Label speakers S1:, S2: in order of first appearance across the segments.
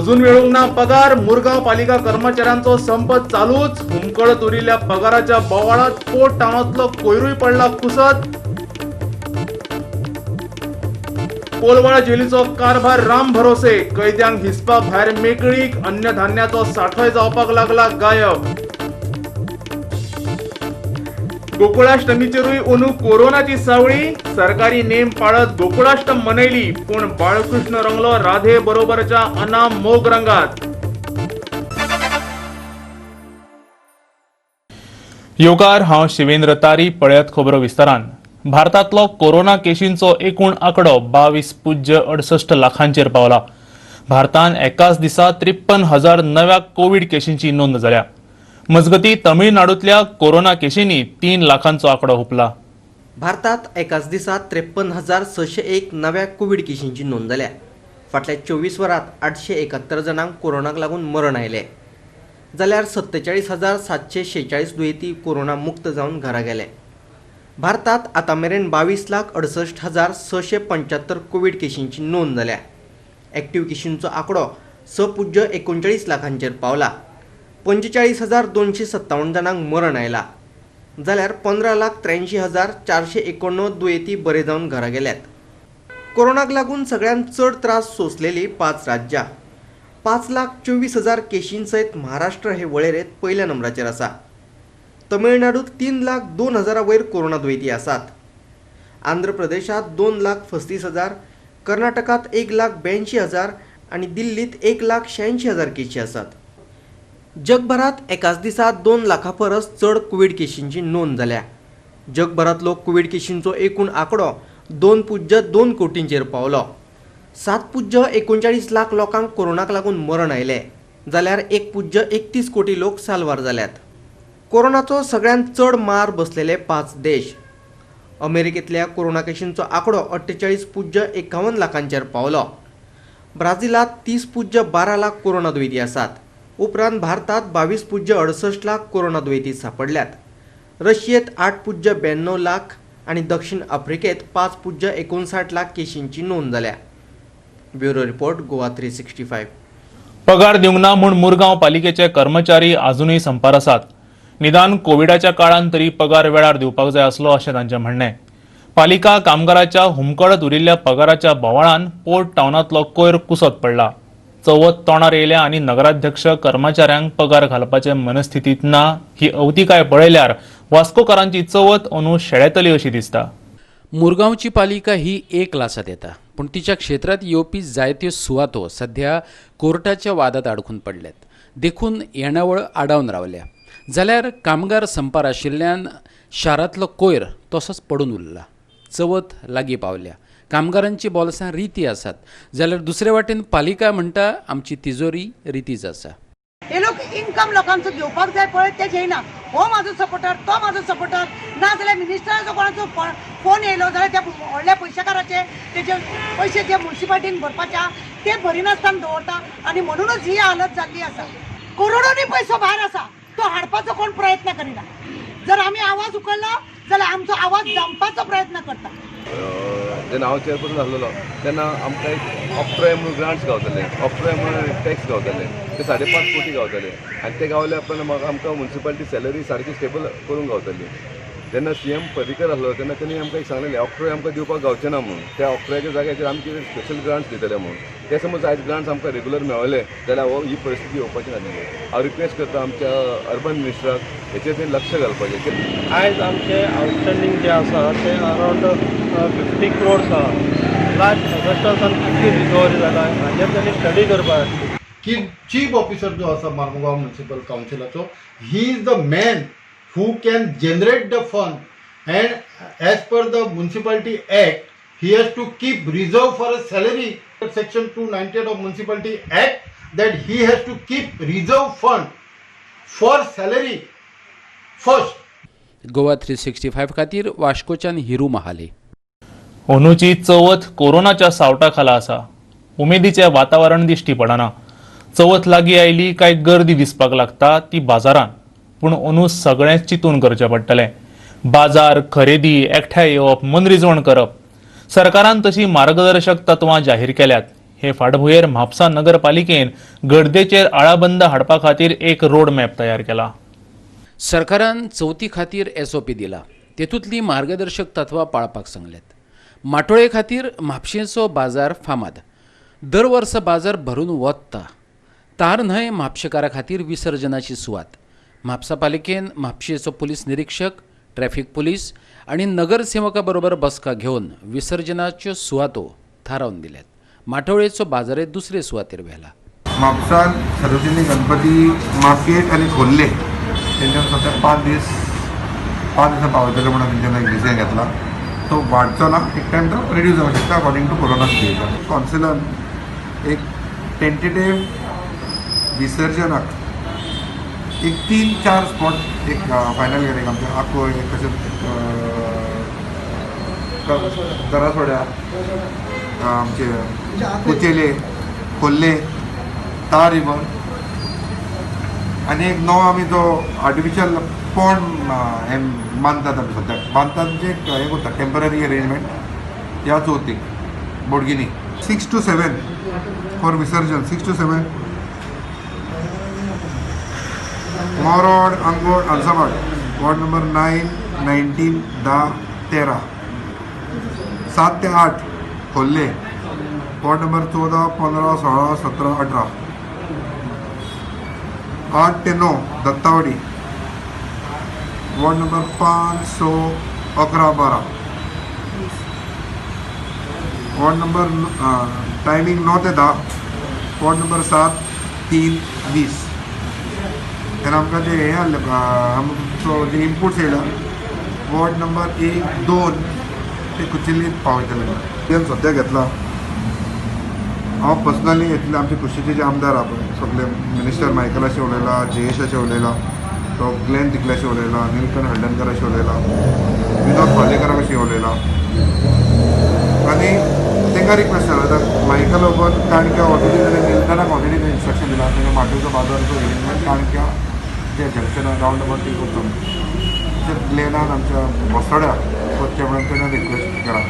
S1: अजून वेळूंना पगार. मुरगाव पालिका कर्मचाऱ्यांचो संप चालूच. हुमकळत उरिल्ल्या पगाराच्या बोवाळात पोट टावनातलो कोयरूय पडला कुसत. कोलवाळा जेलीचो कारभार राम भरोसे. कैद्यांक हिसपा भायर मेकळीक. अन्न धान्याचो साठोय जावपाक लागला गायब. गोकुळाष्टमीचेरूय अंदू कोरोनाची सावळी. सरकारी नेम पाळत गोकुळाष्टम मनयली, पूण बाळकृष्ण रंगलो राधे बरोबरच्या अनाम मोग रंगात.
S2: योकार हांव शिवेंद्र तारी. पळयत खबरो विस्तारान. भारतांतलो कोरोना केशींचो एकूण आंकडो 22.68 लाखांचेर पावला. भारतांत एकाच दिसा 53,000 नव्या कोविड केशींची नोंद जाल्या. मजगती तमिळनाडूंतल्या कोरोना केशींनी 3 लाखांचो आंकडो हुंपला.
S3: भारतात एकाच दिसात 53,601 नव्या कोविड केशींची नोंद जाल्या. फाटल्या 24 वरांत 871 जणांक कोरोनाक लागून मरण आयले. जाल्यार 47,746 दुयेंती कोरोना मुक्त जावन घरा गेले. भारतात आतां मेरेन 22,68,675 कोविड केशींची नोंद जाल्या. एक्टिव्ह केशींचो आंकडो 6.39 लाखांचेर पावला. 45,257 जणांक मरण आयला. जाल्यार 15,83,491 दुयेंती बरे जावन घरा गेल्यात. कोरोनाक लागून सगळ्यांत चड त्रास सोंसलेली 5 राज्यां. 5,24,000 केशीं सयत महाराष्ट्र हे वळेरेंत पयल्या नंबराचेर आसा. तमिळनाडूंत 3,02,000 वयर कोरोना दुयेंती आसात. आंध्र प्रदेशांत 2,35,000, कर्नाटकांत 1,82,000 आनी दिल्लींत 1,86,000 केशी आसात. जगभरात एकाच दिसा 2 लाखां परस चड कोविड केशींची नोंद जाल्या. जगभरातलो कोविड केशींचो एकूण आंकडो 2.2 कोटींचेर पावलो. 7.39 लाख लोकांक कोरोनाक लागून मरण आयले. जाल्यार 1.31 कोटी लोक साल्वार जाल्यात. कोरोनाचो सगळ्यांत चड मार बसलेले 5 देश. अमेरिकेंतल्या कोरोना केशींचो आंकडो 48.51 लाखांचेर पावलो. ब्राझीलांत 30.12 लाख कोरोना दुयेंती आसात. उपरांत भारतात 22.68 लाख कोरोना दुयेंती सांपडल्यात. रशियेंत 8.92 लाख आनी दक्षिण आफ्रिकेंत 5.59 लाख केशींची नोंद जाल्या. Bureau report Goa 365.
S2: पगार दिवंक ना म्हूण मुरगांव पालिकेचे कर्मचारी अजूनय संपार आसात. निदान कोविडाच्या काळांत तरी पगार वेळार दिवपाक जाय आसलो अशें तांचें म्हणणें. पालिका कामगाराच्या हुमकळत उरिल्ल्या पगाराच्या बोवाळान पोर्ट टावनांतलो कोयर कुसत पडला. चवथ तोंडार येयल्या आनी नगराध्यक्ष कर्मचाऱ्यांक पगार घालपाचे मनस्थितीत ना ही अवतिकाय पळयल्यार वास्कोकारांची चवथ अंदू शेळेतली अशी दिसता.
S4: मुरगांवची पालिका ही एक लासात येता, पूण तिच्या क्षेत्रात येवपी जायत्यो सुवातो सध्या कोर्टाच्या वादात अडकून पडल्यात. देखून येणावळ आडावन रावल्या. जाल्यार कामगार संपार आशिल्ल्यान शारांतलो कोयर तसोच पडून उरला. चवथ लागीं पावल्या. कामगारांची बोल्सां रिती आसात, जाल्यार दुसरे वाटेन पालिका म्हणटा आमची तिजोरी रितीच आसा.
S5: हे लोक इन्कम लोकांचो घेवपाक जाय पळय ते घेयना. हो म्हाजो सपोर्टर, तो म्हाजो सपोर्टर ना जाल्यार मिनिस्टराचो कोणाचो फोन येयलो जाल्यार त्या व्हडल्या पयशेकाराचे तेजे पयशे जे म्युन्सिपाल्टीन भरपाचे ते भरिनासतना दवरता आनी म्हणूनच ही हालत जाल्ली आसा. करोडोनी पयसो भायर आसा, तो हाडपाचो कोण प्रयत्न करिना. जर आमी आवाज उखल्लो जाल्यार आमचो आवाज दमपाचो प्रयत्न करता.
S6: जेन्ना हांव चेअरपर्सन आसलेलो तेन्ना आमकां एक ऑप्ट्रॉय म्हणून ग्रांट्स गावताले. ऑप्ट्रॉय म्हणून टॅक्स गावताले ते 5.5 कोटी गावताले आनी ते गावल्या उपरांत म्हाका आमकां म्युन्सिपाल्टी सॅलरी सारकी स्टेबल करूंक गावताली. जेन्ना CM पर्रीकर आसलो तेन्ना तेणी आमकां एक सांगलेलें ऑक्ट्रॉय आमकां दिवपाक गावचें ना म्हणून. त्या ऑक्ट्रॉयाच्या जाग्याचेर आमी कितें स्पेशल ग्रांट्स दितले म्हणून. ते समज आयज ग्रांट्स आमकां रेगुलर मेळले जाल्यार ही परिस्थिती येवपाची नासली. हांव रिक्वेस्ट करता आमच्या अर्बन मिनिस्टराक हेचेर तें लक्ष घालपाचें.
S7: आयज आमचे आउटस्टँडींग जे आसा ते अरावंड 50 crores आसा. लास्ट ऑगस्टासान कितली रिकवरी जाला हाचेर तांणी स्टडी करपाक जाय.
S8: की चीफ ऑफिसर जो आसा मार्मुगांव म्युनिसिपल काउन्सिलाचो ही is the man who can generate the fund and as per the municipality act he has to keep reserve for a salary. Section 298 of municipality act that he has to keep reserve fund for salary first.
S4: Goa 365 खातीर वास्कोच्यान हिरू महाले.
S2: अंदूची चवथ कोरोनाच्या सावटाखाला आसा. उमेदीचे वातावरण दिश्टी पडना. चवथ लागीं oily काय गर्दी दिसपाक लागता ती बाजारांत. पूण अंदू सगळेंच चिंतून करचें पडटलें. बाजार, खरेदी, एकठांय येवप, मनरिजवण करप. सरकारान तशी मार्गदर्शक तत्वां जाहीर केल्यात. हे फाटभुंयेर म्हापसा नगरपालिकेन गर्देचेर आळाबंद हाडपा खातीर एक रोड मॅप तयार केला.
S4: सरकारान चवथी खातीर SOP दिला. तेतूंतली मार्गदर्शक तत्वां पाळपाक सांगल्यात. माटोळे खातीर म्हापशेचो बाजार फामाद. दर वर्स बाजार भरून वता. तार न्हय म्हापशेकारा खातीर विसर्जनाची सुवात. म्हापसा पालिकेन म्हापशेचो पुलीस निरीक्षक, ट्रॅफिक पुलीस आनी नगरसेवका बरोबर बसका घेवन विसर्जनाच्यो सुवातो थारावन दिल्यात. माटोळेचो बाजारय दुसरे सुवातेर व्हेला.
S9: म्हापसान सार्वजनीक गणपती मार्केट आनी खोर्ले तेंच्यान सध्या 5 दिसां पावयतले म्हणून तेंच्यान एक डिसिजन घेतला. तो वाडचो ना, एक टायम तो रिड्यूस जावंक शकता अकॉर्डिंग टू कोरोना सिच्युएशन. कौन्सिलान एक टेंटेटिव्ह विसर्जनाक एक 3-4 स्पॉट एक फायनल केले आमचे आकोय तशेंच दरासोड्या, आमचे कुचेले, खोर्ले, तार रिवर आनी एक नवो आमी तो आर्टिफिशियल पॉन्ड बांदतात आमी सद्याक. बांदतात म्हणजे हें करता टेम्पररी अरेंजमेंट ह्या चवथीक बोडगिनी 6 to 7 फॉर विसर्जन. 6 to 7 मोरोड, अंगोड, अल्साबाद, वॉर्ड नंबर 9, 19, 10, 13. 7 ते 8 खोर्ले, वॉर्ड नंबर 14, 15, 16, 17, 18. 8 ते 9 Dattawadi, ward number 5, 6, 11, 12. Ward number timing 9 ते 10, वॉर्ड नंबर 7, 3, 20. आनी आमकां जे हें आमचो जे इनपुट्स येयला वॉर्ड नंबर 1, 2 ते कुचिल्लीत पावयतले. तें सद्या घेतला. हांव पर्सनली येतले आमचे कुशीचे जे आमदार आहा पळय सगळे मिनिस्टर मायकलाशी उलयला, जयेशाशी उलयला, तो ग्लेन तिकल्याशी उलयला, निलकंठ हळदणकराशी उलयला, विनोद पालेकराशी उलयला आनी तांकां रिक्वेस्ट केला मायकल ओपन काणक्या ऑलरेडी ताणें निलकंठाक ऑलरेडी इन्स्ट्रक्शन दिला ताणें माटोळचो बाजाराचो अरेंजमेंट काणक्या ते जंक्शनार रावंड अबाउट ती करचो. तशेंच ग्लेनान आमच्या बसोड्या करचें म्हणून ताणें रिक्वेस्ट केला.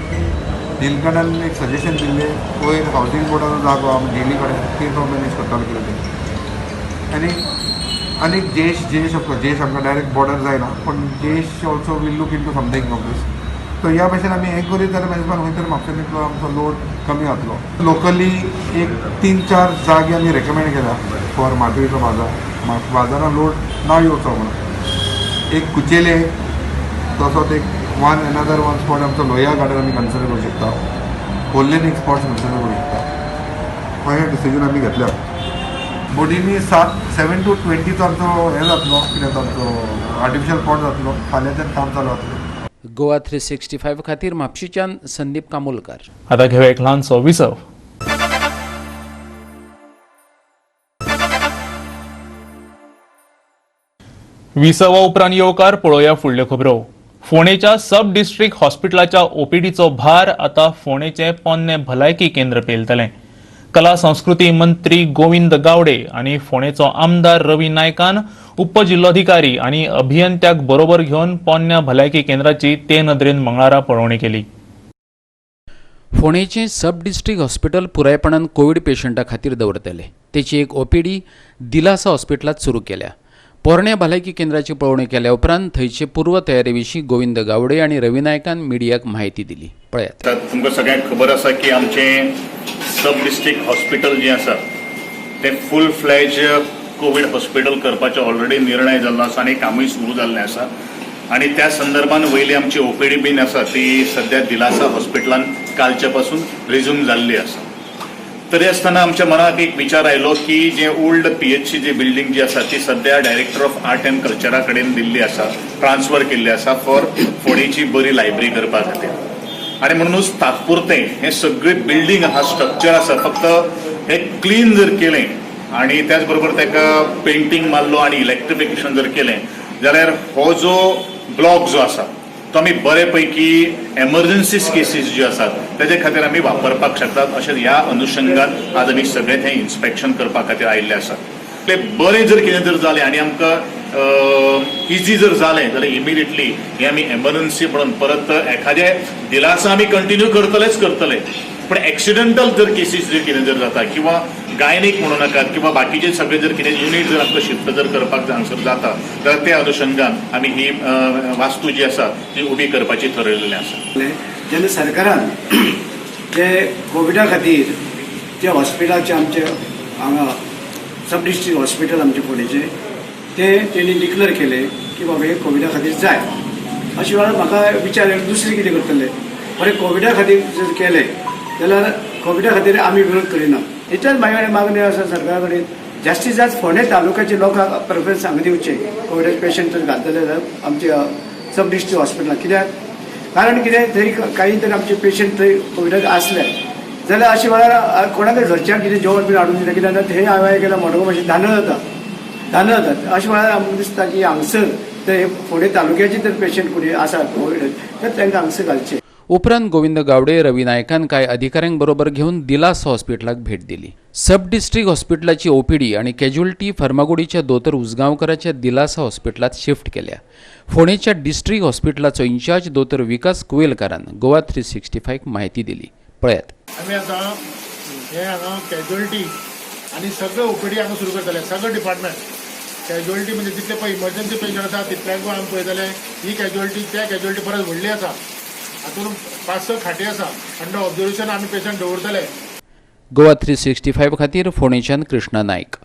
S9: निलकंठान एक सजेशन दिल्लें वयर हावजींग बोर्डाचो जागो आमी डेली कडेन ती तो मॅनेज करतालो कितें तें. आनी जयेश ऑफकोर्स आमकां डायरेक्ट बॉर्डर जायना पूण Jayesh also will look into something of this. So ह्या भशेन आमी हें करीत जाल्यार मेजबान खंय तरी म्हापशेंतलो आमचो लोड कमी जातलो. लोकली एक 3-4 जागे आमी रेकमेंड केल्या फॉर माटोळेचो बाजारान लोड ना येवचो म्हणून. एक कुचेले तसोच एक अनदर वन स्पॉट आमचो लोया गार्डन आमी कन्सिडर करूं शकता. खोर्लेन एक स्पॉट कन्सिडर करूं शकता. हें डिसिजन आमी घेतल्या. बोडीनी 7 to 20 तो आमचो हें जातलो कितें आमचो आर्टिफिशियल पॉट जातलो. फाल्यांच्यान काम चालू जातलें.
S4: गोवा 365 खातीर म्हापशेच्यान संदीप कामोलकार.
S2: आता घेऊया एक ल्हानसो विसव. विसवा उपरांत येवकार पळोवया फुडल्यो खबरो. फोंडेच्या सब डिस्ट्रिक्ट हॉस्पिटलाच्या OPDचो भार आता फोंडेचे पोन्ने भलायकी केंद्र पेलतले. कला संस्कृती मंत्री गोविंद गावडे आणि फोंडेचो आमदार रवी नायकान उपजिल्लोधिकारी आणि अभियंत्याक बरोबर घेवन पोन्न्या भलायकी केंद्राची ते नदरेन मंगळारा पळोवणी केली.
S4: फोंडेचें सब डिस्ट्रिक्ट हॉस्पिटल पुरायपणान कोविड पेशंटा खातीर दवरतले. तेची एक OPD दिलासा हॉस्पिटलांत सुरू केल्या. पोरण्या भलायकी केंद्राची पळोवणी केल्या उपरांत थंयचे पूर्व तयारी विशीं गोविंद गावडे आणि रवी नायकान मिडियाक म्हायती दिली. पळयात.
S10: तुमकां सगळ्यांक खबर आसा की आमचें सब डिस्ट्रिक्ट हॉस्पिटल जें आसा तें फूल फ्लॅज कोविड हॉस्पिटल करपाचो ऑलरेडी निर्णय जाल्लो आसा आनी कामूय सुरू जाल्लें आसा. आनी त्या संदर्भान वयली आमची OPD बीन आसा ती सद्या दिलासा हॉस्पिटलान कालच्या पासून रिझ्यूम जाल्ली आसा. तरी आसतना आमच्या मनाक एक विचार आयलो की जे ओल्ड PHC जी बिल्डींग जी आसा ती सद्या डायरेक्टर ऑफ आर्ट अँड कल्चरा कडेन दिल्ली आसा, ट्रान्सफर केल्ली आसा फॉर फोंडेची बरी लायब्ररी करपा खातीर. आनी म्हणूनच तात्पुरतें हें सगळें बिल्डींग आहा, स्ट्रक्चर आसा, फक्त हें क्लीन जर केलें आणि त्याच बरोबर ताका पेंटिंग मारलो आणि इलेक्ट्रिफिकेशन जर केलें जाल्यार हो जो ब्लॉक जो आसा तो आमी बरेपैकी एमर्जन्सी केसीस ज्यो आसात तेजे खातीर आमी वापरपाक शकतात अशें ह्या अनुशंगान आज आमी सगळे थंय इन्स्पेक्शन करपा खातीर आयिल्ले आसात. ते बरें जर कितें जर जालें आनी आमकां इजी जर जालें जाल्यार इमिडिएटली हे आमी एमर्जन्सी म्हणून परत एखादे दिलासा आमी कंटिन्यू करतले पण एक्सिडेंटल जर केसीस जर कितें जर जाता किंवा गायनीक म्हणू नाकात किंवा बाकीचे सगळे जर कितें युनिट जर आमकां शिफ्ट जर करपाक हांगसर जाता जाल्यार त्या अनुशंगान आमी ही वास्तू जी आसा ती उबी करपाची ठरयलेली आसा.
S11: जेन्ना सरकारान जे कोविडा खातीर जे हॉस्पिटलाचे आमचे हांगा सब डिस्ट्रिक्ट हॉस्पिटल आमचे फोंडेचे ते तेणी डिक्लेअर केले की बाबा हे कोविडा खातीर जाय. अशे वेळार म्हाका विचार दुसरे कितें करतले बरें कोविडा खातीर जर केले जाल्यार कोविडा खातीर आमी विरोध करिना. इतल्याच मागणी आसा सरकारा कडेन जास्तीत जास्त फोंडे तालुक्याच्या लोकांक प्रेफरन्स हांगा दिवचे कोविड पेशंट जर घालतले जाल्यार आमच्या सब डिस्ट्रिक्ट हॉस्पिटलांत. कित्याक कारण कितें थंय काही तर आमचे पेशंट थंय कोविडाक आसले जाल्यार अशे वेळार कोणाकय घरच्यांक कितें जेवण बी हाडून दिलें कित्याक थंय हांवें गेल्यार मोठो मातशें धानळ जातात. अशे वेळार आमकां दिसता की हांगसर ते फोंडे तालुक्याचे तर पेशंट कोणी आसात कोविड तर तांकां हांगसर घालचे.
S4: उपरांत गोविंद गावडे, रवी नायकान कांय अधिकाऱ्यांक बरोबर घेवन दिलास हॉस्पिटलाक भेट दिली. सब डिस्ट्रिक्ट हॉस्पिटलाची ओपीडी आणि कॅज्युअलिटी फर्मागुडीच्या दोतोर उसगांवकराच्या दिलासा हॉस्पिटलात शिफ्ट केल्या. फोंडेच्या डिस्ट्रिक्ट हॉस्पिटलाचो इन्चार्ज दोतोर विकास कुवेलकारान गोवा 365 माहिती दिली. पळयात.
S12: आमी आतां हे हांगा कॅज्युअलिटी आनी सगळे ओपीडी हांगा सुरू करतले सगळे डिपार्टमेंट. कॅज्युअलिटी म्हणजे जितले पळय इमर्जन्सी पेशंट आसा तितल्यांक आमी पळयतले. ही कॅज्युअलिटी त्या कॅज्युअलिटी परस व्हडली आसा. हातून 5-6 खाटी आसा अंडर ऑब्जर्वेशन आमी पेशंट दवरतले.
S4: गोवा 365 खातीर फोंडेच्यान कृष्णा नायक.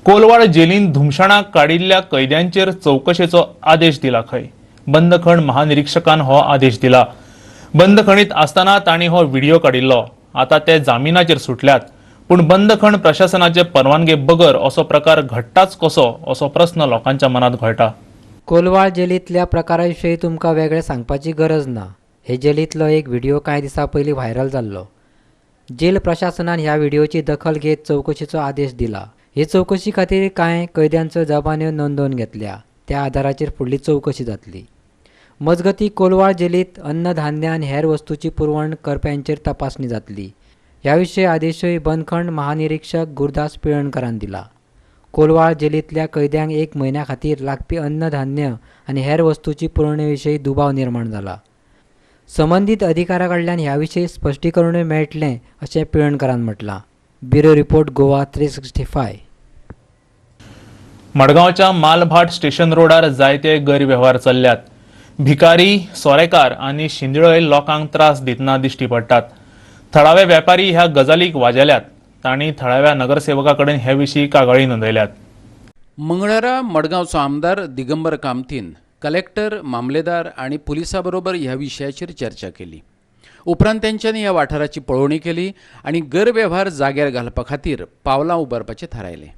S2: कोलवाड जेलींत धुमशाणाक काडिल्ल्या कैद्यांचेर चवकशेचो आदेश दिला. खंय बंदखण महानिरीक्षकान हो आदेश दिला. बंदखणीत आसतना तांणी हो व्हिडिओ काडिल्लो. आता ते जामिनाचेर सुटल्यात. पूण बंदखण प्रशासनाचे परवानगे बगर असो प्रकार घडटाच कसो असो प्रस्न लोकांच्या मनात घोळटा.
S13: कोलवाड जेलींतल्या प्रकाराविशीं तुमकां वेगळें सांगपाची गरज ना. हे जेलींतलो एक व्हिडिओ कांय दिसां पयलीं व्हायरल जाल्लो. जेल प्रशासनान ह्या व्हिडिओची दखल घेत चवकशीचो आदेश दिला. हे चवकशी खातीर कांय कैद्यांच्यो जबान्यो नोंदोवन घेतल्या. त्या आधाराचेर फुडली चवकशी जातली. मजगतीं कोलवाड जेलींत अन्नधान्य आनी हेर वस्तूंची पुरवण करप्यांचेर तपासणी जातली. ह्या विशीं आदेशूय बंदखण महानिरीक्षक गुरदास पिळणकरान दिला. कोलवाड जेलींतल्या कैद्यांक 1 म्हयन्या खातीर लागपी अन्नधान्य आनी हेर वस्तूंची पुरवणे विशीं दुबाव निर्माण जाला. संबंदीत अधिकाऱ्या कडल्यान ह्या विशीं स्पश्टीकरणूय मेळटलें अशें पिळणकरान म्हटलां. Bureau report Goa 365.
S2: मडगांवच्या मालभाट स्टेशन रोडार जायते गैरव्यवहार चल्ल्यात. भिकारी, सोरेकार आनी शिंदळय लोकांक त्रास दितना दिश्टी पडटात. थळावे वेपारी ह्या गजालीक वाजेल्यात. तांणी थळाव्या नगरसेवका कडेन हे विशीं कागाळी नोंदयल्यात.
S4: मंगळारा मडगांवचो आमदार दिगंबर कामतीन कलेक्टर, मामलेदार आणि पुलिसा बरोबर ह्या विशयाचेर चर्चा केली. उपरांत तेंच्यांनी ह्या वाठाराची पळोवणी केली आणि गैरव्यवहार जाग्यार घालपा खातीर पावलां उबारपाचें थारायलें.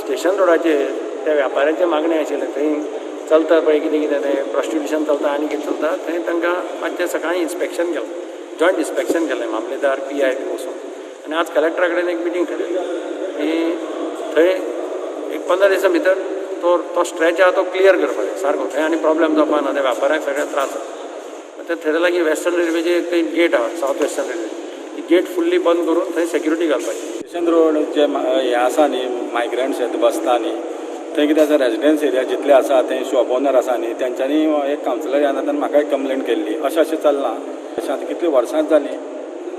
S14: स्टेशन रोडाचेर त्या व्यापाऱ्यांचे मागणी आशिल्ले थंय चलता पळय कितें कितें तें प्रॉस्टिट्युशन चलता आनी कितें चलता थंय तांकां मातशें सकाळीं इन्स्पेक्शन केलें. जॉयंट इन्स्पेक्शन केलें मामलेदार PI बी वचून. आनी आज कलेक्टरा कडेन एक मिटींग थारयली की थंय एक 15 दिसां भितर तो स्ट्रेच आहा तो क्लियर करपाक जाय सारको. थंय आनी प्रॉब्लेम जावपा ना. त्या व्यापाऱ्यांक सगळ्याक त्रास जाता. ते थारयलां की वेस्टर्न रेल्वेची एक गेट आहा सावथ वेस्टर्न रेल्वे ती गेट फुल्ली बंद करून थंय सेक्युरिटी घालपाची.
S15: स्टेशन रोड जे हे आसा न्ही मायग्रंट्स येता बसता न्ही थंय कितें आसा रेजिडेन्स एरिया जितले आसा थंय शॉप ओनर आसा न्ही तेंच्यांनी एक कावन्सिलर येना तेन्ना म्हाका एक कंप्लेंट केल्ली अशें चलना. अशें आतां कितलीं वर्सां जालीं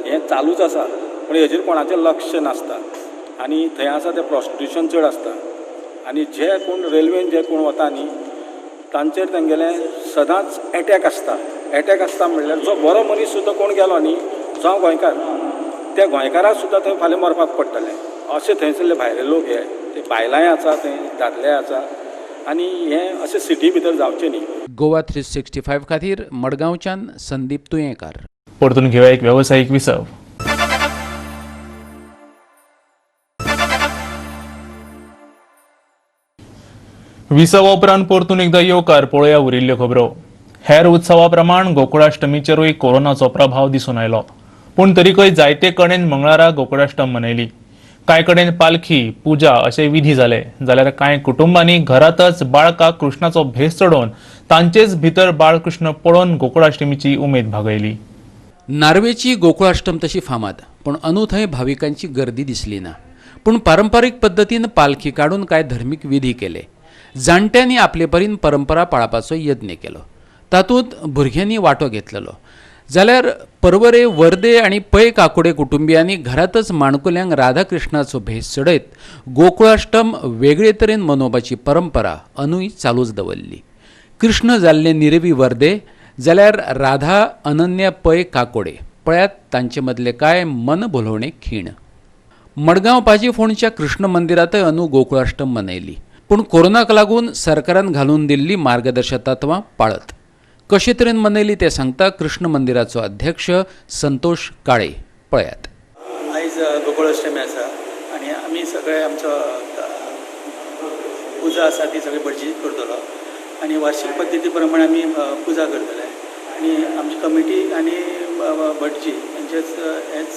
S15: हें चालूच आसा पूण हेजेर कोणाचें लक्ष नासता. आनी थंय आसा तें प्रॉस्टिट्युशन चड आसता. आनी जे कोण रेल्वेन जे कोण वता न्ही तांचेर तेंगेलें सदांच एटॅक आसता. एटॅक आसता म्हणल्यार जो बरो मनीस सुद्दां कोण गेलो न्ही जावं गोंयकार त्या गोंयकाराक सुद्दां थंय फाल्यां मरपाक पडटलें. अशें थंयसरले भायले लोक हे ते बायलांय आसा थंय दादले आसा आनी हें अशें सिटी भितर जावचें न्ही.
S4: गोवा 365 खातीर मडगांवच्यान संदीप तुयेंकार.
S2: परतून घेऊया एक व्यावसायिक विसव. विसवा उपरांत परतून एकदा येवकार पळोवया उरिल्ल्यो खबरो. हेर उत्सवा प्रमाण गोकुळाष्टमीचेरूय कोरोनाचो प्रभाव दिसून आयलो. पूण तरीकय जायते कडेन मंगळारा गोकुळाष्टम मनयली. कांय कडेन पालखी पुजा असे विधी जाले जाल्यार कांय कुटुंबांनी घरातच बाळका कृष्णाचो भेस चडोवन तांचेच भितर बाळकृष्ण पळोवन गोकुळाष्टमीची उमेद भागयली.
S4: नार्वेची गोकुळाष्टम तशी फामाद, पण अंदू थंय भाविकांची गर्दी दिसली ना. पूण पारंपारीक पद्दतीन पालखी काढून कांय धर्मीक विधी केले. जाणट्यांनी आपले परीन परंपरा पाळपाचो यत्न केलो. तातूंत भुरग्यांनी वांटो घेतलेलो. जाल्यार परवरे, वर्दे आणि पै काकोडे कुटुंबियांनी घरातच माणकुल्यांक राधाकृष्णाचो भेस चडयत गोकुळाष्टम वेगळे तरेन मनोवपाची परंपरा अंदूय चालूच दवरली. कृष्ण जाल्ले निरवी वर्दे जाल्यार राधा अनन्या पै काकोडे पळयात तांचे मदले कांय मन भुलवणे खीण. मडगांव पाजी फोंडच्या कृष्ण मंदिरांतय अंदू गोकुळाष्टम मनयली, पूण कोरोनाक लागून सरकारान घालून दिल्ली मार्गदर्शक तत्वां पाळत. कशे तरेन मनयली ते सांगता कृष्ण मंदिराचो अध्यक्ष संतोष काळे. पळयात.
S16: आयज गोकुळाष्टमी आसा आनी आमी सगळे आमचो पुजा आसा ती सगळी भटजी करतलो आनी वार्षिक पद्दती प्रमाणे आमी पुजा करतले आनी आमची कमिटी आनी भटजी हेंचेच हेच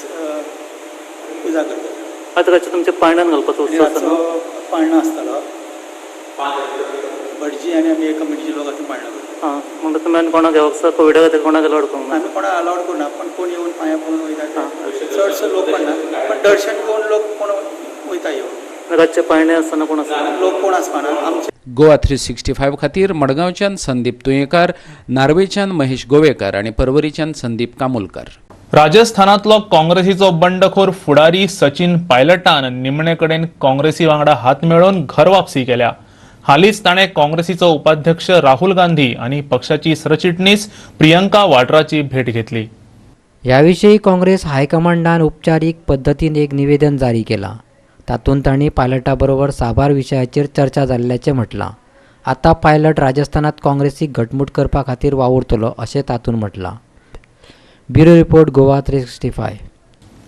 S16: पुजा करतले.
S17: आतां कशें तुमचे पाळण्यान घालपाचो उत्सव
S16: पाळणो आसतलो. भटजी आनी आमी कमिटीचे लोक आतां पाळणो करता.
S17: म्हणटा तुमी आनी कोणाक घेवक कोविडा खातीर कोणाक अलाउड करूंक ना?
S16: आमी कोणाक अलाउड करना, पण कोण येवन पांयां पडून वयता चडसो लोक पडना, पण दर्शन घेवन लोक कोण वयता येवन.
S17: रातचे पाळणे आसतना कोण आसना?
S16: लोक कोण आसपाना. आमचे
S4: गोवा 365 खातीर मडगांवच्यान संदीप तुयेंकार, नार्वेच्यान महेश गोवेकर आणि परवरीच्यान संदीप कामोलकर.
S2: राजस्थानातलो काँग्रेसीचो बंडखोर फुडारी सचिन पायलटान निमणे कडेन काँग्रेसी वांगडा हात मेळोवन घर वापसी केल्या. हालींच ताणें काँग्रेसीचो उपाध्यक्ष राहुल गांधी आनी पक्षाची सरचिटणीस प्रियंका वाड्राची भेट घेतली.
S13: याविषयी काँग्रेस हायकमांडान उपचारीक पद्दतीन एक निवेदन जारी केलां. तातूंत तांणी पायलटा बरोबर साबार विशयाचेर चर्चा जाल्ल्याचें म्हटलां. आतां पायलट राजस्थानात काँग्रेसीक घटमूट करपा खातीर वावुरतलो अशें तातूंत म्हटलां. Bureau report Goa 365.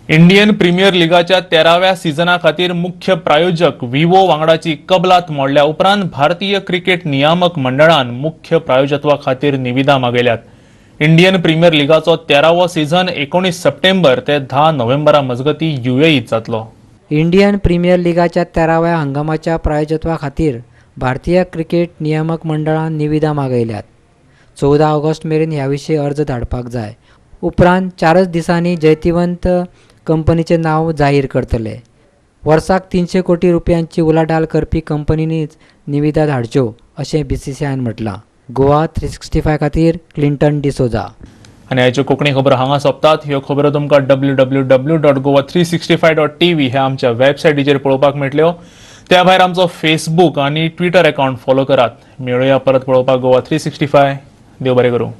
S2: Indian premier लीगाच्या 13व्या सिजना खातीर मुख्य प्रायोजक विवो वांगडाची कबलात मोडल्या उपरांत भारतीय क्रिकेट नियामक मंडळान मुख्य प्रायोजत्वा खातीर निविदा मागयल्यात. इंडियन प्रीमियर लीगाचो 13वो सिजन 19 सप्टेंबर ते 10 नोव्हेंबरा मजगती UAEत जातलो.
S13: इंडियन प्रीमियर लीगाच्या 13व्या हंगामाच्या प्रायोजत्वा खातीर भारतीय क्रिकेट नियामक मंडळान निविदा मागयल्यात. 14 ऑगस्ट मेरेन ह्या विशीं अर्ज धाडपाक जाय. उपरांत 4 दिसांनी जैतिवंत कंपनीचें नांव जाहीर करतले. वर्साक 300 कोटी रुपयांची उलाढाल करपी कंपनींनीच निविदा धाडच्यो अशें BCCIन म्हटलां. गोवा 365 खातीर क्लिंटन डिसोजा.
S2: आनी आयच्यो कोंकणी खबरो हांगा सोंपतात. ह्यो खबरो तुमकां www.goa365.tv ह्या आमच्या वेबसायटीचेर पळोवपाक मेळटल्यो. त्या भायर आमचो फेसबूक आनी ट्विटर अकावंट फॉलो करात. मेळुया परत पळोवपाक गोवा 365. देव बरें करूं.